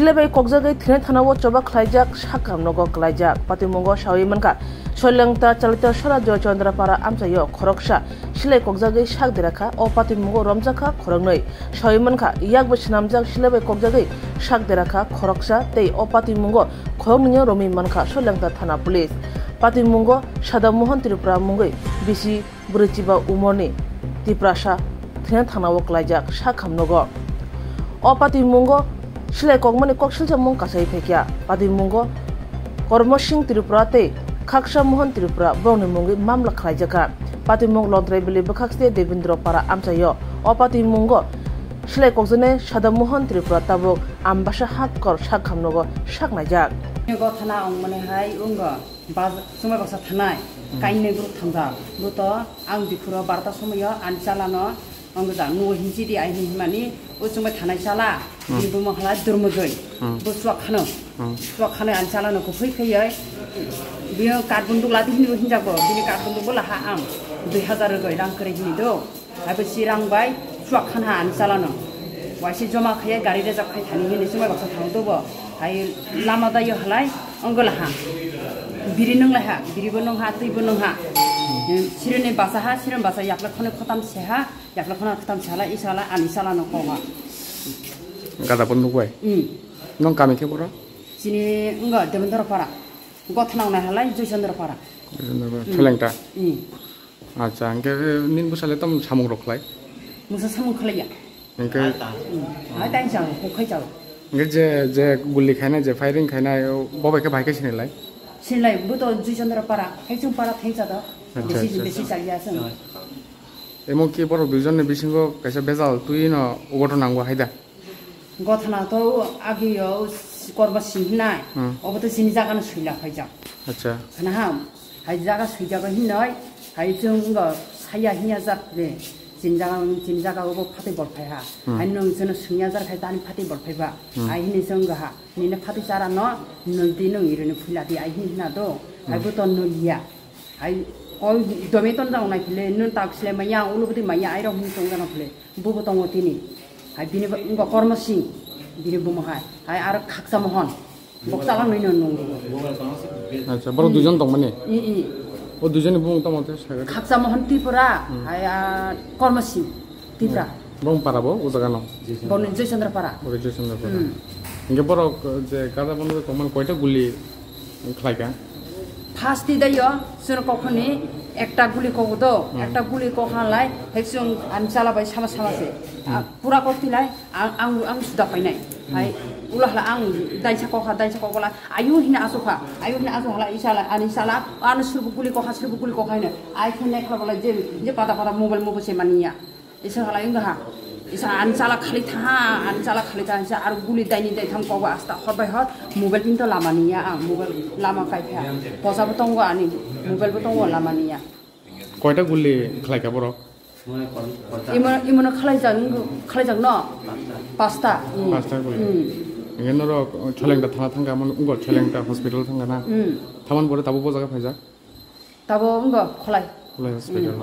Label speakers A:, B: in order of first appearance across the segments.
A: Shilebai kokjagai thine thanawo choba khlaijak sakam nogo klaijak patimungo sawi manka Soilangta chalita sara Joychandra para amsayo khoroksa Shilai kokjagai sak derakha o patimungo romjakha khorongnoi sawi manka yakbo sinamjak Shilebai kokjagai sak derakha khoroksa tei o patimungo khorongniyo romi manka Soilangta thana police patimungo Sadamohan Tripura mungoi bisi Bruchiba umorni Tiprasa thine thanawo klaijak sakam nogo o patimungo Shilai kokmani koksilchamung kasai phekya patimungo Kormo Singh Tripura tei Khaksa Mohan Tripura bongni mungi mamla khlaijaka patimung lontrai bili bkhakste Devendra para amsayo o patimungo Shilai kokjane Sadamohan Tripura tabuk ambasa hakkor sakhamnogo saknaijak
B: go thana ongmane hai ungo baz sumai basa thanai kaine group thangja buto ang dikuro barta somoyo anchalano anggo jang no hinji di ai himani o sumai thanai chala ibu mahla durmojoi bo suak khano anchalano ko phaikhai biyo carbonduk lati hini hinjago bini carbonduk bola ha ang 2000 goi rang kare hini do abe sirang bai suak khanha anchalano waisi joma khaya gari re jak khai thani hini sumai basa thangdo bo ai lama da yo halai anggola ha biri nang la ha biri bo nang ha tui bo nang ha sirene basa ha siren basa yakla khone khotam se ha yakla khona khotam chala isala ani sala no konga
C: gada bonduk bai nong kami ke boro
B: sini enggak Devendra para gothnang na halai Joychandra para
C: Soilangta acha angke nin busale tam samung roklai
B: musa samung khlaiya
C: angke
B: ai dai jang ko khai jaw
C: angke je guli khaina je firing khaina bobai ke bhaike sinilai
B: sinlai buto Joychandra para hechung para thengja da besi chaliya sang
C: emo ki boro duijonne bisingo kaisa bezal tuino ugoto nangwa haida
B: gothana to agiyo korba sinhnai oboto sini jaga no suila phaija
C: acha
B: khana ha hai jaga suija ba hinai hai chung go saya hinya jak le sin jaga obo phati bol phai ha hai nong jono sungya jar khai tani phati bol phai ba ai hini song ga ha ni ne phati chara no noldi no irene phula di ai hina do hai bo ton no liya hai oi domi ton jang nai phile nun tak sle maya ulubti maya ai ro hin song jana phile bo bo tong otini hai bini ngo Kormo Singh bini bumo hai ar Khaksa Mohan boksalang noi non
C: acha boro dujon tong mane o dujone bung tamote
B: Khaksa Mohan Tripura hai Kormo Singh Tripura
C: bong parabo o jaga no
B: bon Joychandra para
C: Joychandra para inge boro je gada bonduk koman koita guli khlaika
B: first দিদাইও সুন কখনি একটা গুলি কগদো একটা গুলি কখানলাই হেকসং আনচালাবাই সামা সামাসে পুরা কক্তিলাই আং সুদা পাইনাই হাই উলাহলা আং দাইছা কগলা আয়ু হিনা আসোখা ইসালা আনিসালা আন সুরবু গুলি কখাইনা আই খনে খাবলা যে পাতা মোবাইল মোবসে মানিয়া ইসা হালা ইংগা isa ancala khali tha ar guli daini dai tham koba asta horbai hor mobile pinto lamania mobile lama kaipha posa botongo ani mobile botongo lamania
C: koita guli khlaika boro
B: imono khalai jang no pasta
C: guli ngenoro Soilangta thana thanga mon ungo Soilangta hospital thanga na thaman bore tabo bojaga phaija
B: tabo ungo kholai
C: hospital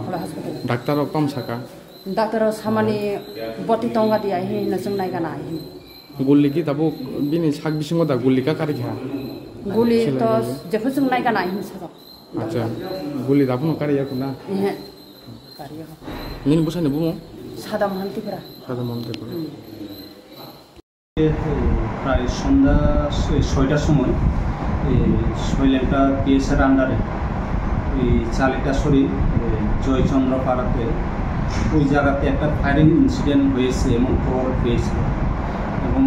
C: doctor kam saka
B: Doctor samani boti tonga dia hi na sung nai kana hi
C: guli ki tabo bini sak bisingo da guli ka kari kha
B: guli to jephu sung nai kana hi sa
C: acha guli da puno kari ya kuna
B: kari ya
C: nin busane bumo
B: Sadamohan Tripura
D: প্রায় সন্ধ্যা 6টার সময় Soilangta পিএসের আন্ডারে এই চালিটাছড়ি জয়চন্দ্র পাড়াতে ওই জায়গাতে একটা firing incident হয়েছে এমন খবর পেয়েছিল এবং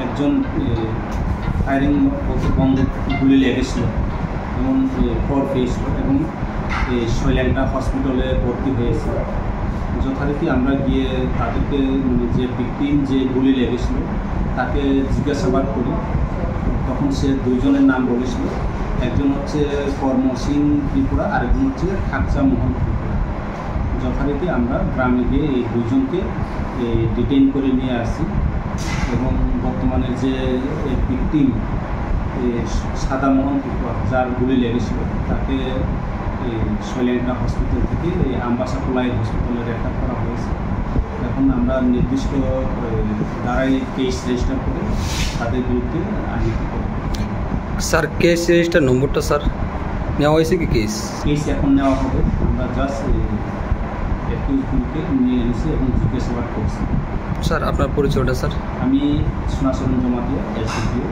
D: একজন ফায়ারিং বন্দুক গুলি লেগেছিল এমন খবর পেয়েছিল এবং Soilangta হসপিটালে ভর্তি হয়েছিল যথারীতি আমরা গিয়ে তাদেরকে যে ভিকটিম যে গুলি লেগেছিল তাকে জিজ্ঞাসাবাদ করি তখন সে দুইজনের নাম বলেছিল একজন হচ্ছে Kormo Singh Tripura আরেকজন হচ্ছে Khaksa Mohan Tripura যথারীতি আমরা গ্রামে গিয়ে এই দুইজনকে ডিটেইন করে নিয়ে আসি এবং বর্তমানে যে ভিকটিম Sadamohan Tripura যার গুলি লেগেছিল তাকে Soilangta হসপিটাল থেকে আম্বাসা কোলাই হসপিটালে রেফার করা হয়েছে এখন আমরা নির্দিষ্ট ধারায় কেস রেজিস্টার করে তাদের বিরুদ্ধে আইনি
E: স্যার কেস রেজিস্টার নম্বরটা স্যার নেওয়া হয়েছে কি কেস
D: এখন নেওয়া হবে। আমরা জাস্ট অ্যাকিউজগুলোকে নিয়ে এনেছি এবং জিজ্ঞাসাবাদ করছি।
E: স্যার আপনার পরিচয়টা স্যার?
D: আমি সোনাচরণ জমা দিয়ে এসডিপিও